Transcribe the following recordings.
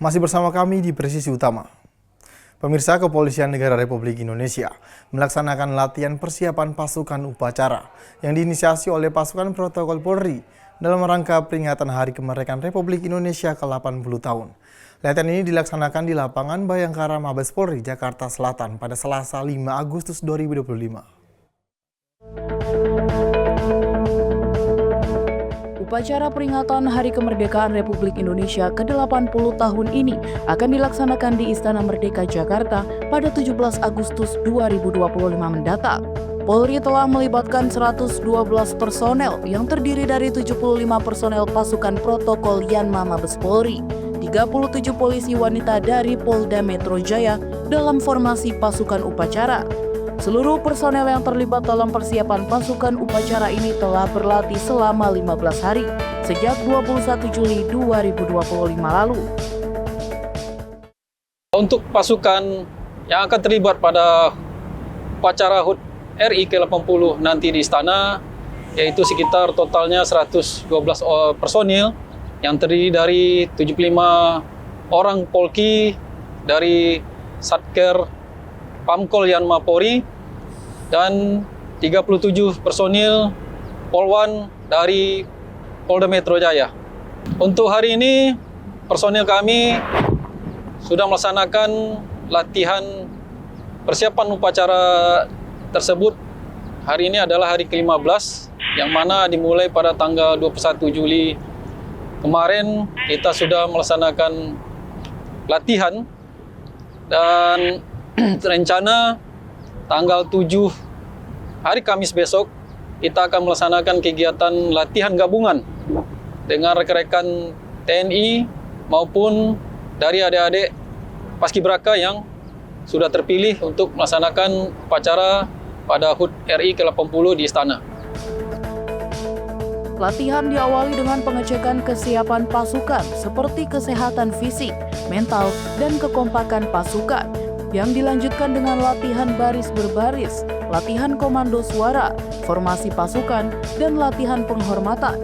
Masih bersama kami di Presisi Utama. Pemirsa, Kepolisian Negara Republik Indonesia melaksanakan latihan persiapan pasukan upacara yang diinisiasi oleh pasukan protokol Polri dalam rangka peringatan Hari Kemerdekaan Republik Indonesia ke-80 tahun. Latihan ini dilaksanakan di lapangan Bayangkara Mabes Polri, Jakarta Selatan pada Selasa 5 Agustus 2025. Upacara peringatan Hari Kemerdekaan Republik Indonesia ke-80 tahun ini akan dilaksanakan di Istana Merdeka Jakarta pada 17 Agustus 2025 mendatang. Polri telah melibatkan 112 personel yang terdiri dari 75 personel pasukan protokol Yanma Mabes Polri, 37 polisi wanita dari Polda Metro Jaya dalam formasi pasukan upacara. Seluruh personel yang terlibat dalam persiapan pasukan upacara ini telah berlatih selama 15 hari sejak 21 Juli 2025 lalu. Untuk pasukan yang akan terlibat pada upacara HUT RI ke-80 nanti di Istana, yaitu sekitar totalnya 112 personil yang terdiri dari 75 orang Polki dari Satker Pamkol Yanma Polri dan 37 personil Polwan dari Polda Metro Jaya. Untuk hari ini personil kami sudah melaksanakan latihan persiapan upacara tersebut. Hari ini adalah hari ke-15 yang mana dimulai pada tanggal 21 Juli kemarin kita sudah melaksanakan latihan dan rencana tanggal 7 hari Kamis besok kita akan melaksanakan kegiatan latihan gabungan dengan rekan-rekan TNI maupun dari adik-adik Paskibraka yang sudah terpilih untuk melaksanakan upacara pada HUT RI ke-80 di Istana. Latihan diawali dengan pengecekan kesiapan pasukan seperti kesehatan fisik, mental, dan kekompakan pasukan, yang dilanjutkan dengan latihan baris berbaris, latihan komando suara, formasi pasukan, dan latihan penghormatan.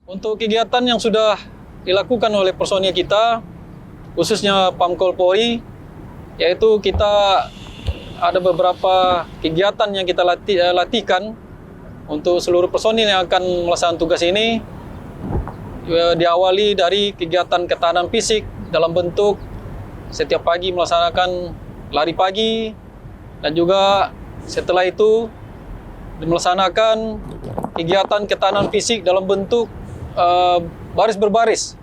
Untuk kegiatan yang sudah dilakukan oleh personil kita, khususnya Pamkol Polri, yaitu kita ada beberapa kegiatan yang kita latihkan untuk seluruh personil yang akan melaksanakan tugas ini. Diawali dari kegiatan ketahanan fisik dalam bentuk setiap pagi melaksanakan lari pagi, dan juga setelah itu melaksanakan kegiatan ketahanan fisik dalam bentuk baris berbaris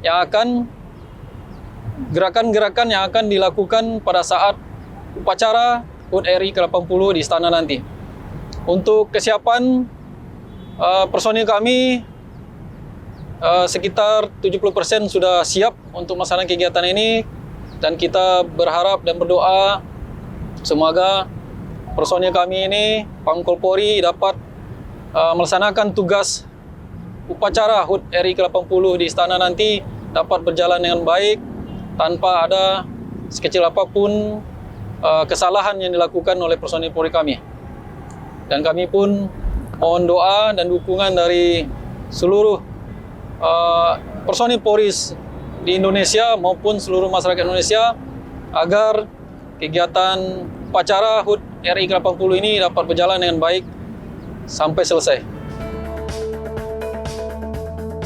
yang akan gerakan-gerakan yang akan dilakukan pada saat upacara HUT RI ke-80 di Istana nanti. Untuk kesiapan personil kami sekitar 70% sudah siap untuk melaksanakan kegiatan ini. Dan kita berharap dan berdoa semoga personil kami ini, Pamkol Polri, dapat melaksanakan tugas upacara HUT RI ke-80 di Istana nanti dapat berjalan dengan baik tanpa ada sekecil apapun kesalahan yang dilakukan oleh personil Polri kami. Dan kami pun mohon doa dan dukungan dari seluruh personil Polri di Indonesia maupun seluruh masyarakat Indonesia agar kegiatan upacara HUT RI ke-80 ini dapat berjalan dengan baik sampai selesai.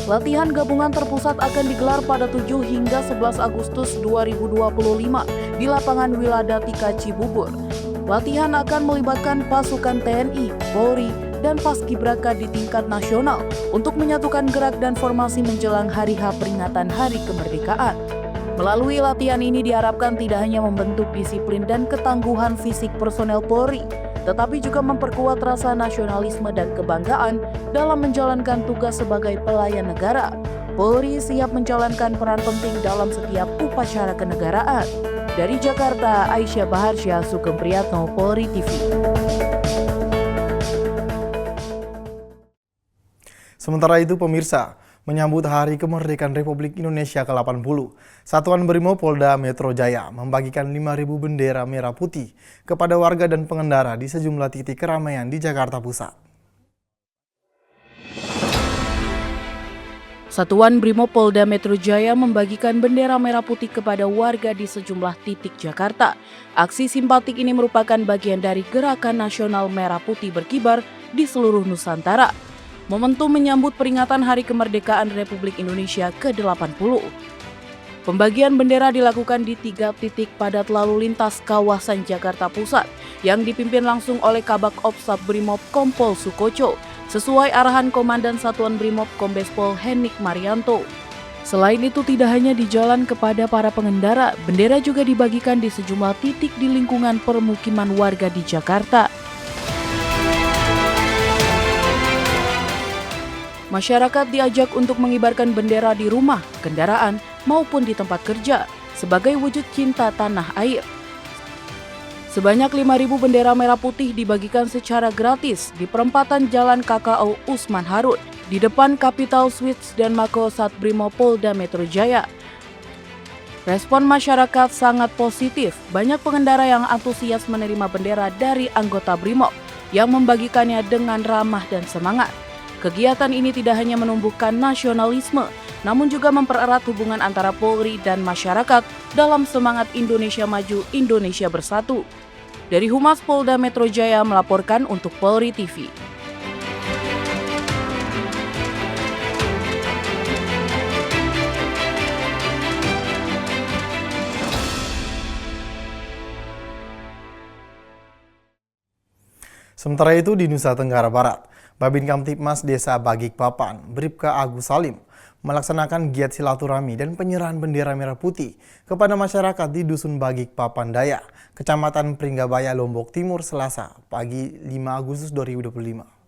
Latihan gabungan terpusat akan digelar pada 7 hingga 11 Agustus 2025 di lapangan Wiladatika Cibubur. Latihan akan melibatkan pasukan TNI, Polri, dan Paskibraka di tingkat nasional untuk menyatukan gerak dan formasi menjelang hari H peringatan Hari Kemerdekaan. Melalui latihan ini diharapkan tidak hanya membentuk disiplin dan ketangguhan fisik personel Polri, tetapi juga memperkuat rasa nasionalisme dan kebanggaan dalam menjalankan tugas sebagai pelayan negara. Polri siap menjalankan peran penting dalam setiap upacara kenegaraan. Dari Jakarta, Aisyah Baharsyah, Sugeng Priyatno, Polri TV. Sementara itu, pemirsa, menyambut Hari Kemerdekaan Republik Indonesia ke-80, Satuan Brimob Polda Metro Jaya membagikan 5.000 bendera merah putih kepada warga dan pengendara di sejumlah titik keramaian di Jakarta Pusat. Satuan Brimob Polda Metro Jaya membagikan bendera merah putih kepada warga di sejumlah titik Jakarta. Aksi simpatik ini merupakan bagian dari Gerakan Nasional Merah Putih Berkibar di seluruh Nusantara. Momentum menyambut peringatan Hari Kemerdekaan Republik Indonesia ke-80. Pembagian bendera dilakukan di 3 titik padat lalu lintas kawasan Jakarta Pusat yang dipimpin langsung oleh Kabak Ops Brimob Kompol Sukoco sesuai arahan Komandan Satuan Brimob Kombes Pol Henik Marianto. Selain itu tidak hanya di jalan kepada para pengendara, bendera juga dibagikan di sejumlah titik di lingkungan permukiman warga di Jakarta. Masyarakat diajak untuk mengibarkan bendera di rumah, kendaraan, maupun di tempat kerja sebagai wujud cinta tanah air. Sebanyak 5.000 bendera merah putih dibagikan secara gratis di perempatan Jalan KKO Usman Harun di depan Capital Suites dan Mako Satbrimob Polda Metro Jaya. Respon masyarakat sangat positif. Banyak pengendara yang antusias menerima bendera dari anggota Brimob yang membagikannya dengan ramah dan semangat. Kegiatan ini tidak hanya menumbuhkan nasionalisme, namun juga mempererat hubungan antara Polri dan masyarakat dalam semangat Indonesia Maju, Indonesia Bersatu. Dari Humas Polda Metro Jaya melaporkan untuk Polri TV. Sementara itu di Nusa Tenggara Barat, Babin Kamtibmas Desa Bagikpapan, Bribka Agus Salim, melaksanakan giat silaturahmi dan penyerahan bendera merah putih kepada masyarakat di Dusun Bagikpapan Daya, Kecamatan Pringgabaya, Lombok Timur, Selasa, pagi 5 Agustus 2025.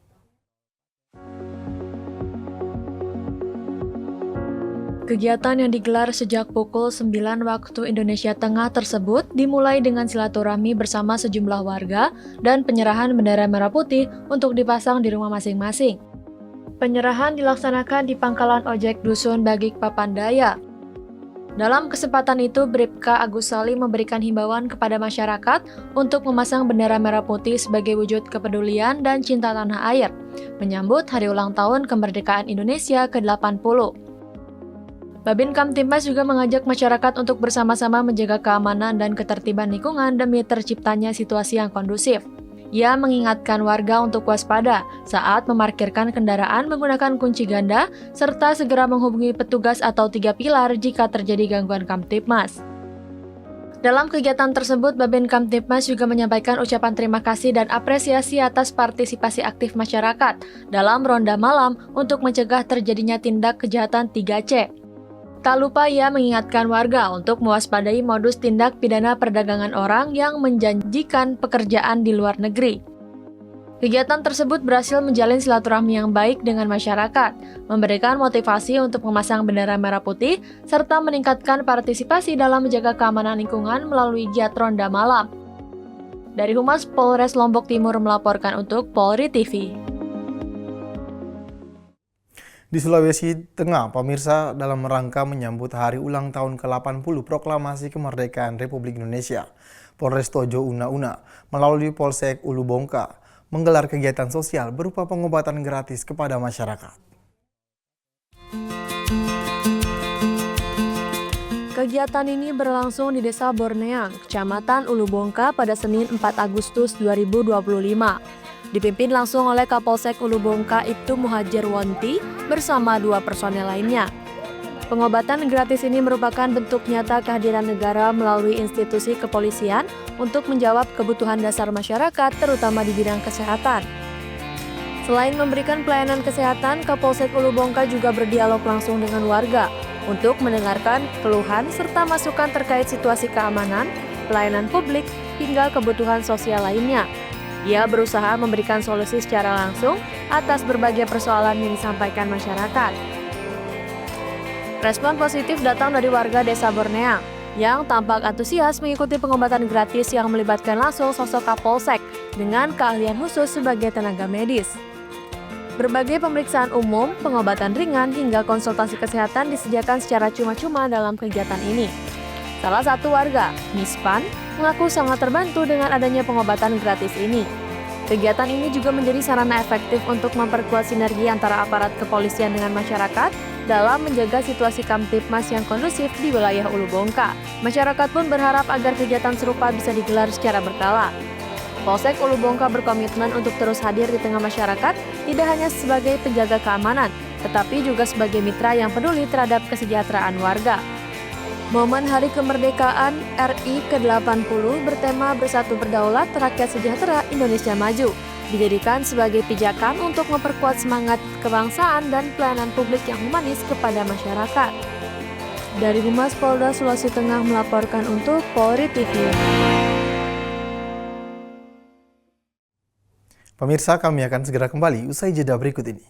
Kegiatan yang digelar sejak pukul 9 waktu Indonesia Tengah tersebut dimulai dengan silaturahmi bersama sejumlah warga dan penyerahan bendera merah putih untuk dipasang di rumah masing-masing. Penyerahan dilaksanakan di pangkalan ojek Dusun Bagikpapan Daya. Dalam kesempatan itu, Bribka Agus Salim memberikan himbauan kepada masyarakat untuk memasang bendera merah putih sebagai wujud kepedulian dan cinta tanah air, menyambut hari ulang tahun kemerdekaan Indonesia ke-80. Babin Kamtibmas juga mengajak masyarakat untuk bersama-sama menjaga keamanan dan ketertiban lingkungan demi terciptanya situasi yang kondusif. Ia mengingatkan warga untuk waspada saat memarkirkan kendaraan menggunakan kunci ganda, serta segera menghubungi petugas atau 3 pilar jika terjadi gangguan Kamtibmas. Dalam kegiatan tersebut, Babin Kamtibmas juga menyampaikan ucapan terima kasih dan apresiasi atas partisipasi aktif masyarakat dalam ronda malam untuk mencegah terjadinya tindak kejahatan 3C. Tak lupa ia mengingatkan warga untuk mewaspadai modus tindak pidana perdagangan orang yang menjanjikan pekerjaan di luar negeri. Kegiatan tersebut berhasil menjalin silaturahmi yang baik dengan masyarakat, memberikan motivasi untuk memasang bendera merah putih, serta meningkatkan partisipasi dalam menjaga keamanan lingkungan melalui giat ronda malam. Dari Humas Polres Lombok Timur melaporkan untuk Polri TV. Di Sulawesi Tengah, pemirsa, dalam rangka menyambut hari ulang tahun ke-80 Proklamasi Kemerdekaan Republik Indonesia, Polres Tojo Una-Una melalui Polsek Ulu Bongka menggelar kegiatan sosial berupa pengobatan gratis kepada masyarakat. Kegiatan ini berlangsung di Desa Borneang, Kecamatan Ulu Bongka pada Senin 4 Agustus 2025. Dipimpin langsung oleh Kapolsek Ulu Bongka Ibtu Muhajir Wonti bersama 2 personel lainnya. Pengobatan gratis ini merupakan bentuk nyata kehadiran negara melalui institusi kepolisian untuk menjawab kebutuhan dasar masyarakat, terutama di bidang kesehatan. Selain memberikan pelayanan kesehatan, Kapolsek Ulu Bongka juga berdialog langsung dengan warga untuk mendengarkan keluhan serta masukan terkait situasi keamanan, pelayanan publik, hingga kebutuhan sosial lainnya. Ia berusaha memberikan solusi secara langsung atas berbagai persoalan yang disampaikan masyarakat. Respon positif datang dari warga Desa Borneang yang tampak antusias mengikuti pengobatan gratis yang melibatkan langsung sosok Kapolsek dengan keahlian khusus sebagai tenaga medis. Berbagai pemeriksaan umum, pengobatan ringan, hingga konsultasi kesehatan disediakan secara cuma-cuma dalam kegiatan ini. Salah satu warga, Mispan, mengaku sangat terbantu dengan adanya pengobatan gratis ini. Kegiatan ini juga menjadi sarana efektif untuk memperkuat sinergi antara aparat kepolisian dengan masyarakat dalam menjaga situasi Kamtibmas yang kondusif di wilayah Ulu Bongka. Masyarakat pun berharap agar kegiatan serupa bisa digelar secara berkala. Polsek Ulu Bongka berkomitmen untuk terus hadir di tengah masyarakat, tidak hanya sebagai penjaga keamanan, tetapi juga sebagai mitra yang peduli terhadap kesejahteraan warga. Momen Hari Kemerdekaan RI ke-80 bertema Bersatu Berdaulat Rakyat Sejahtera Indonesia Maju, dijadikan sebagai pijakan untuk memperkuat semangat kebangsaan dan pelayanan publik yang humanis kepada masyarakat. Dari Humas Polda Sulawesi Tengah melaporkan untuk Polri TV. Pemirsa, kami akan segera kembali usai jeda berikut ini.